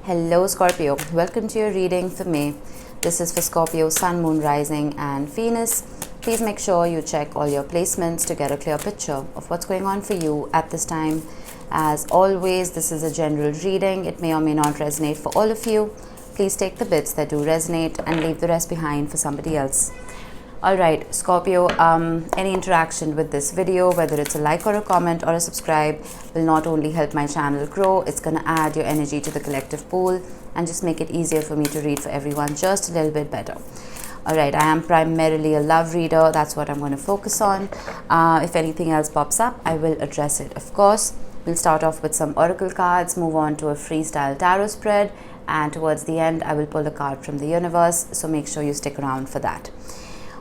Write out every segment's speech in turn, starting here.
Hello Scorpio, welcome to your reading for May. This is for Scorpio, Sun, Moon, Rising and Venus. Please make sure you check all your placements to get a clear picture of what's going on for you at this time. As always, this is a general reading. It may or may not resonate for all of you. Please take the bits that do resonate and leave the rest behind for somebody else. Alright, Scorpio, any interaction with this video, whether it's a like or a comment or a subscribe, will not only help my channel grow, it's going to add your energy to the collective pool and just make it easier for me to read for everyone just a little bit better. Alright, I am primarily a love reader. That's what I'm going to focus on. If anything else pops up, I will address it, of course. We'll start off with some oracle cards, move on to a freestyle tarot spread, and towards the end, I will pull a card from the universe, so make sure you stick around for that.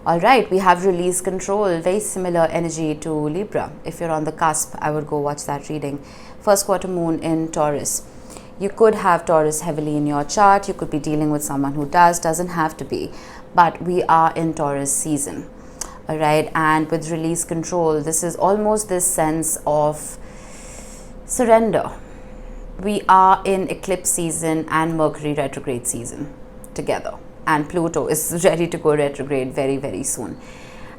Alright, we have release control, very similar energy to Libra. If you're on the cusp, I would go watch that reading. First quarter moon in Taurus. You could have Taurus heavily in your chart. You could be dealing with someone who doesn't have to be. But we are in Taurus season. Alright, and with release control, this is almost this sense of surrender. We are in eclipse season and Mercury retrograde season together. And Pluto is ready to go retrograde very, very soon.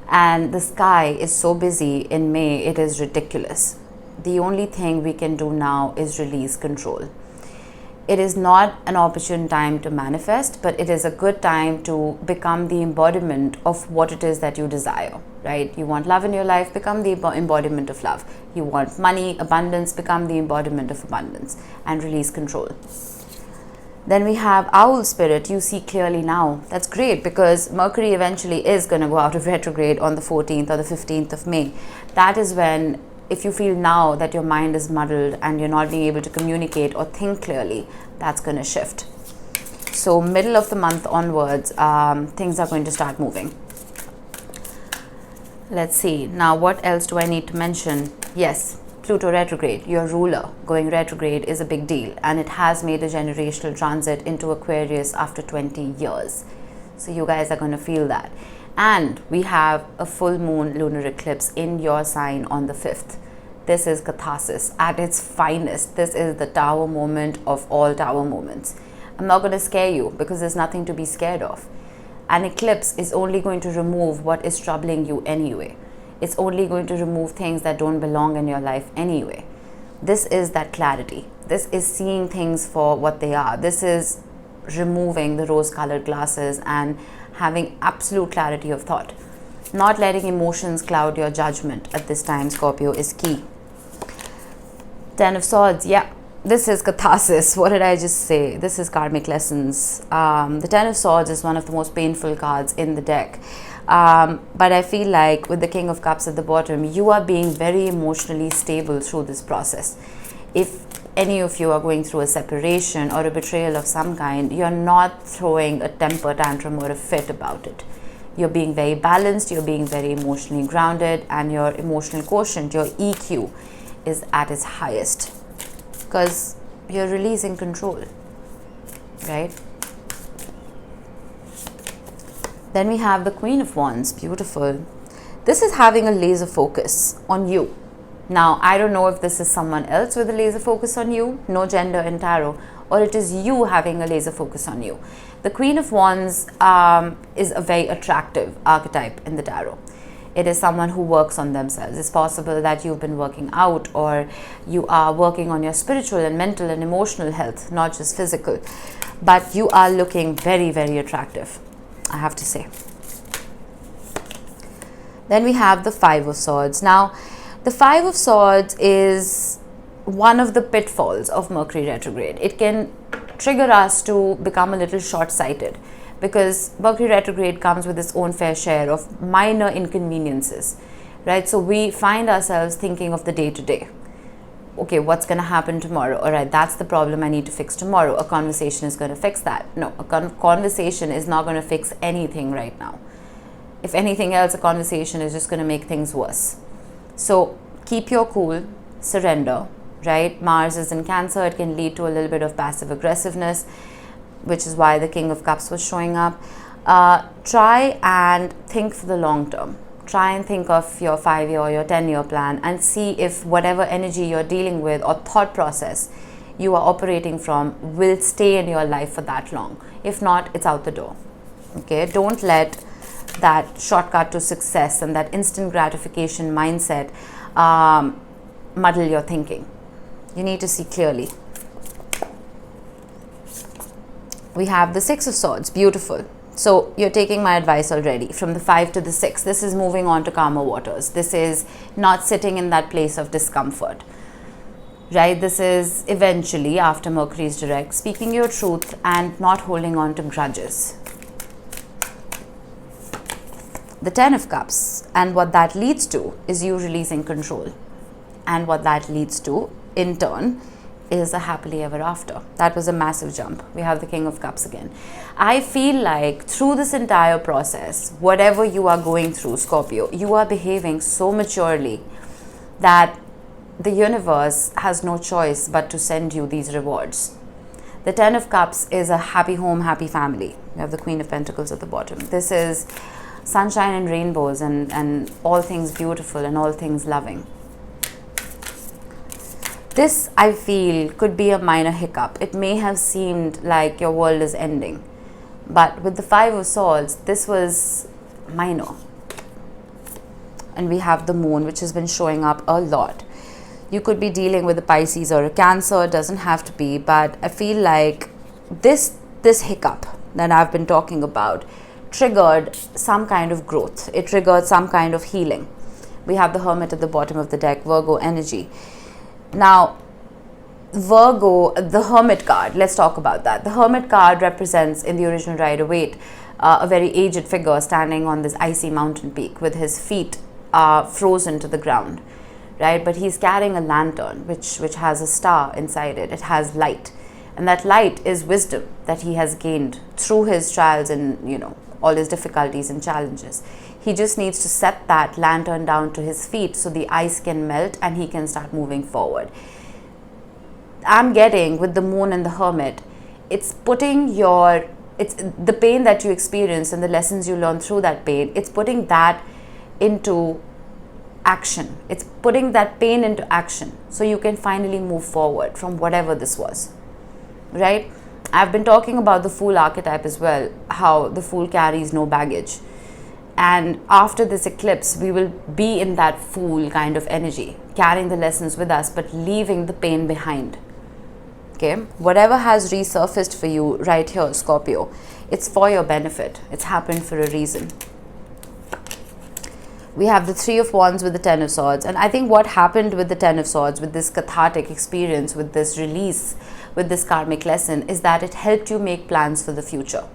And the sky is so busy in May, it is ridiculous. The only thing we can do now is release control. It is not an opportune time to manifest, but it is a good time to become the embodiment of what it is that you desire, right? You want love in your life, become the embodiment of love. You want money, abundance, become the embodiment of abundance and release control. Then we have Owl Spirit, you see clearly now. That's great because Mercury eventually is going to go out of retrograde on the 14th or the 15th of May. That is when, if you feel now that your mind is muddled and you're not being able to communicate or think clearly, that's going to shift. So middle of the month onwards, things are going to start moving. Let's see. Now, what else do I need to mention? Yes. Pluto retrograde, your ruler going retrograde is a big deal, and it has made a generational transit into Aquarius after 20 years. So you guys are going to feel that. And we have a full moon lunar eclipse in your sign on the 5th. This is catharsis at its finest. This is the tower moment of all tower moments. I'm not going to scare you because there's nothing to be scared of. An eclipse is only going to remove what is troubling you anyway. It's only going to remove things that don't belong in your life anyway. This is that clarity. This is seeing things for what they are. This is removing the rose-colored glasses and having absolute clarity of thought. Not letting emotions cloud your judgment at this time, Scorpio, is key. Ten of Swords, yeah. This is catharsis. What did I just say? This is karmic lessons. The Ten of Swords is one of the most painful cards in the deck. But I feel like with the King of Cups at the bottom, you are being very emotionally stable through this process. If any of you are going through a separation or a betrayal of some kind, you're not throwing a temper tantrum or a fit about it. You're being very balanced, you're being very emotionally grounded, and your emotional quotient, your EQ, is at its highest. Because you're releasing control, right? Then we have the Queen of Wands, beautiful. This is having a laser focus on you. Now, I don't know if this is someone else with a laser focus on you, no gender in tarot, or it is you having a laser focus on you. The Queen of Wands is a very attractive archetype in the tarot. It is someone who works on themselves. It's possible that you've been working out or you are working on your spiritual and mental and emotional health, not just physical. But you are looking very, very attractive, I have to say. Then we have the Five of Swords. Now, the Five of Swords is one of the pitfalls of Mercury retrograde. It can trigger us to become a little short-sighted because Mercury retrograde comes with its own fair share of minor inconveniences, right? So we find ourselves thinking of the day-to-day. Okay, what's going to happen tomorrow? All right, that's the problem I need to fix tomorrow. A conversation is going to fix that. No, a conversation is not going to fix anything right now. If anything else, a conversation is just going to make things worse. So keep your cool, surrender, right? Mars is in Cancer. It can lead to a little bit of passive aggressiveness, which is why the King of Cups was showing up. Try and think for the long term. Try and think of your 5-year or your 10-year plan and see if whatever energy you're dealing with or thought process you are operating from will stay in your life for that long. If not, it's out the door. Okay, don't let that shortcut to success and that instant gratification mindset muddle your thinking. You need to see clearly. We have the Six of Swords. Beautiful. So you're taking my advice already. From the 5 to the 6, this is moving on to calmer waters. This is not sitting in that place of discomfort, right? This is eventually, after Mercury's direct, speaking your truth and not holding on to grudges. The 10 of Cups, and what that leads to is you releasing control. And what that leads to, in turn, is a happily ever after. That was a massive jump. We have the King of Cups again. I feel like through this entire process, whatever you are going through, Scorpio, you are behaving so maturely that the universe has no choice but to send you these rewards. The 10 of Cups is a happy home, happy family. We have the Queen of Pentacles at the bottom. This is sunshine and rainbows and all things beautiful and all things loving. This, I feel, could be a minor hiccup. It may have seemed like your world is ending. But with the 5 of Swords, this was minor. And we have the Moon, which has been showing up a lot. You could be dealing with a Pisces or a Cancer. It doesn't have to be. But I feel like this hiccup that I've been talking about triggered some kind of growth. It triggered some kind of healing. We have the Hermit at the bottom of the deck, Virgo energy. Now, Virgo, the Hermit card, let's talk about that. The Hermit card represents, in the original Rider-Waite, a very aged figure standing on this icy mountain peak with his feet frozen to the ground, right? But he's carrying a lantern, which has a star inside it. It has light. And that light is wisdom that he has gained through his trials and, all his difficulties and challenges. He just needs to set that lantern down to his feet so the ice can melt and he can start moving forward. I'm getting with the Moon and the Hermit, it's putting it's the pain that you experience and the lessons you learn through that pain, it's putting that into action. It's putting that pain into action so you can finally move forward from whatever this was, right? I've been talking about the Fool archetype as well, how the Fool carries no baggage. And after this eclipse, we will be in that Fool kind of energy, carrying the lessons with us, but leaving the pain behind. Okay? Whatever has resurfaced for you right here, Scorpio, it's for your benefit. It's happened for a reason. We have the 3 of Wands with the 10 of Swords. And I think what happened with the 10 of Swords, with this cathartic experience, with this release, with this karmic lesson, is that it helped you make plans for the future.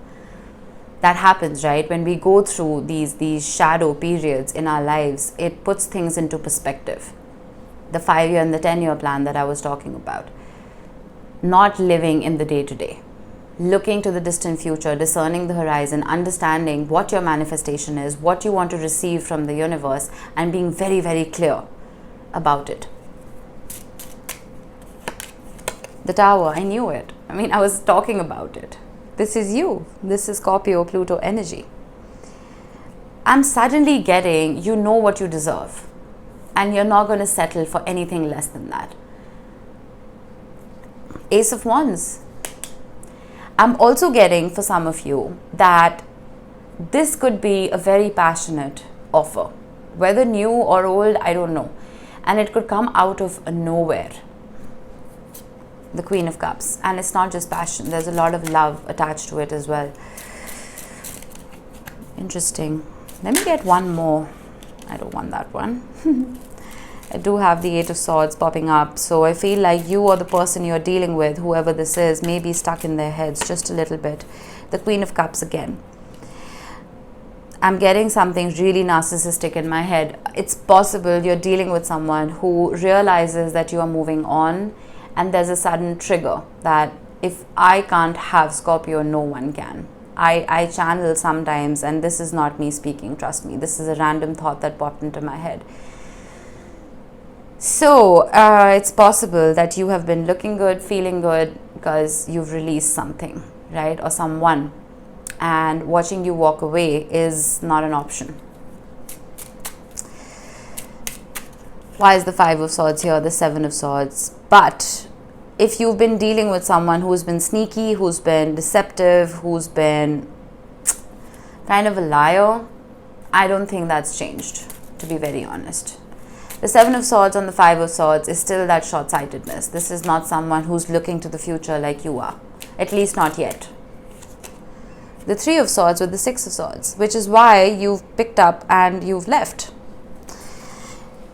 That happens, right? When we go through these shadow periods in our lives, it puts things into perspective. The 5-year and the 10-year plan that I was talking about. Not living in the day-to-day. Looking to the distant future, discerning the horizon, understanding what your manifestation is, what you want to receive from the universe, and being very, very clear about it. The Tower, I knew it. I was talking about it. This is you. This is Scorpio, Pluto energy. I'm suddenly getting, you know what you deserve. And you're not going to settle for anything less than that. Ace of Wands. I'm also getting, for some of you, that this could be a very passionate offer. Whether new or old, I don't know. And it could come out of nowhere. The Queen of Cups. And it's not just passion. There's a lot of love attached to it as well. Interesting. Let me get one more. I don't want that one. I do have the 8 of Swords popping up. So I feel like you or the person you're dealing with, whoever this is, may be stuck in their heads just a little bit. The Queen of Cups again. I'm getting something really narcissistic in my head. It's possible you're dealing with someone who realizes that you are moving on, and there's a sudden trigger that if I can't have Scorpio, no one can. I channel sometimes, and this is not me speaking, trust me. This is a random thought that popped into my head. So, it's possible that you have been looking good, feeling good, because you've released something, right? Or someone. And watching you walk away is not an option. Why is the 5 of Swords here, the 7 of Swords? But if you've been dealing with someone who's been sneaky, who's been deceptive, who's been kind of a liar, I don't think that's changed, to be very honest. The Seven of Swords on the Five of Swords is still that short-sightedness. This is not someone who's looking to the future like you are, at least not yet. The Three of Swords with the Six of Swords, which is why you've picked up and you've left.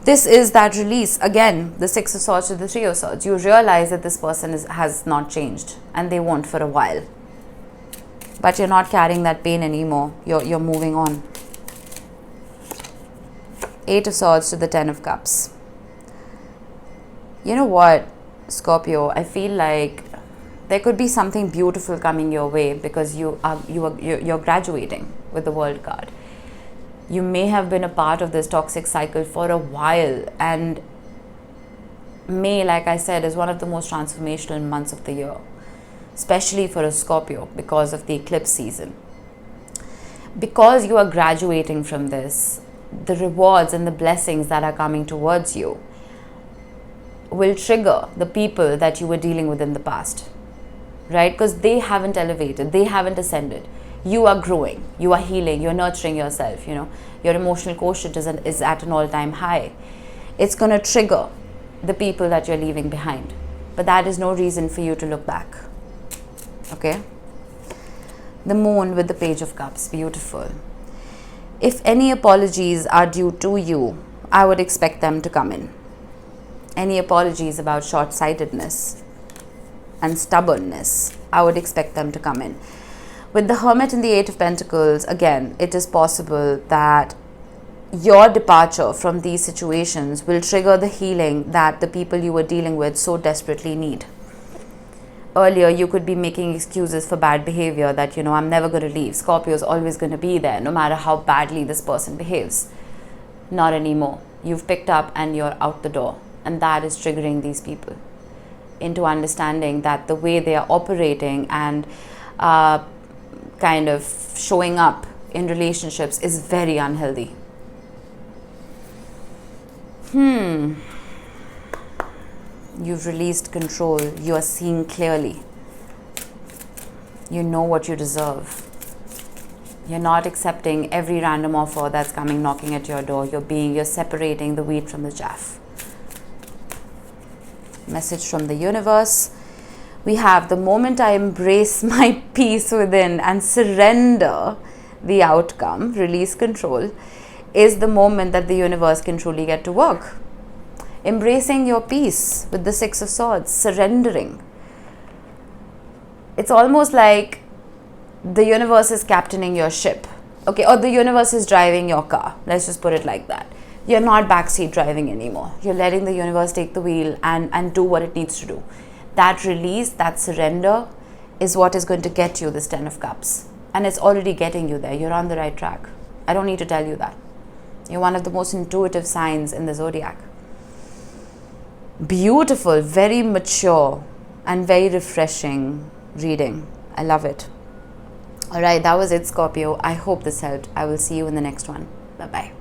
This is that release. Again, the Six of Swords to the Three of Swords. You realize that this person has not changed, and they won't for a while. But you're not carrying that pain anymore. You're moving on. Eight of Swords to the Ten of Cups. You know what, Scorpio? I feel like there could be something beautiful coming your way because you're graduating with the World card. You may have been a part of this toxic cycle for a while, and May, like I said, is one of the most transformational months of the year, especially for a Scorpio because of the eclipse season. Because you are graduating from this, the rewards and the blessings that are coming towards you will trigger the people that you were dealing with in the past, right? Because they haven't elevated, they haven't ascended. You are growing, you are healing, you're nurturing yourself, you know, your emotional quotient is at an all-time high. It's going to trigger the people that you're leaving behind, but that is no reason for you to look back. Okay? The Moon with the Page of Cups, beautiful. If any apologies are due to you, I would expect them to come in. Any apologies about short-sightedness and stubbornness, I would expect them to come in. With the Hermit and the Eight of Pentacles, again, it is possible that your departure from these situations will trigger the healing that the people you were dealing with so desperately need. Earlier, you could be making excuses for bad behavior that, you know, I'm never going to leave. Scorpio is always going to be there, no matter how badly this person behaves. Not anymore. You've picked up and you're out the door. And that is triggering these people into understanding that the way they are operating and kind of showing up in relationships is very unhealthy. You've released control. You are seeing clearly. You know what you deserve. You're not accepting every random offer that's coming knocking at your door. You're separating the wheat from the chaff. Message from the universe. We have the moment I embrace my peace within and surrender the outcome, release control, is the moment that the universe can truly get to work. Embracing your peace with the Six of Swords, surrendering. It's almost like the universe is captaining your ship, okay, or the universe is driving your car. Let's just put it like that. You're not backseat driving anymore. You're letting the universe take the wheel and do what it needs to do. That release, that surrender is what is going to get you this Ten of Cups. And it's already getting you there. You're on the right track. I don't need to tell you that. You're one of the most intuitive signs in the zodiac. Beautiful, very mature and very refreshing reading. I love it. All right, that was it, Scorpio. I hope this helped. I will see you in the next one. Bye-bye.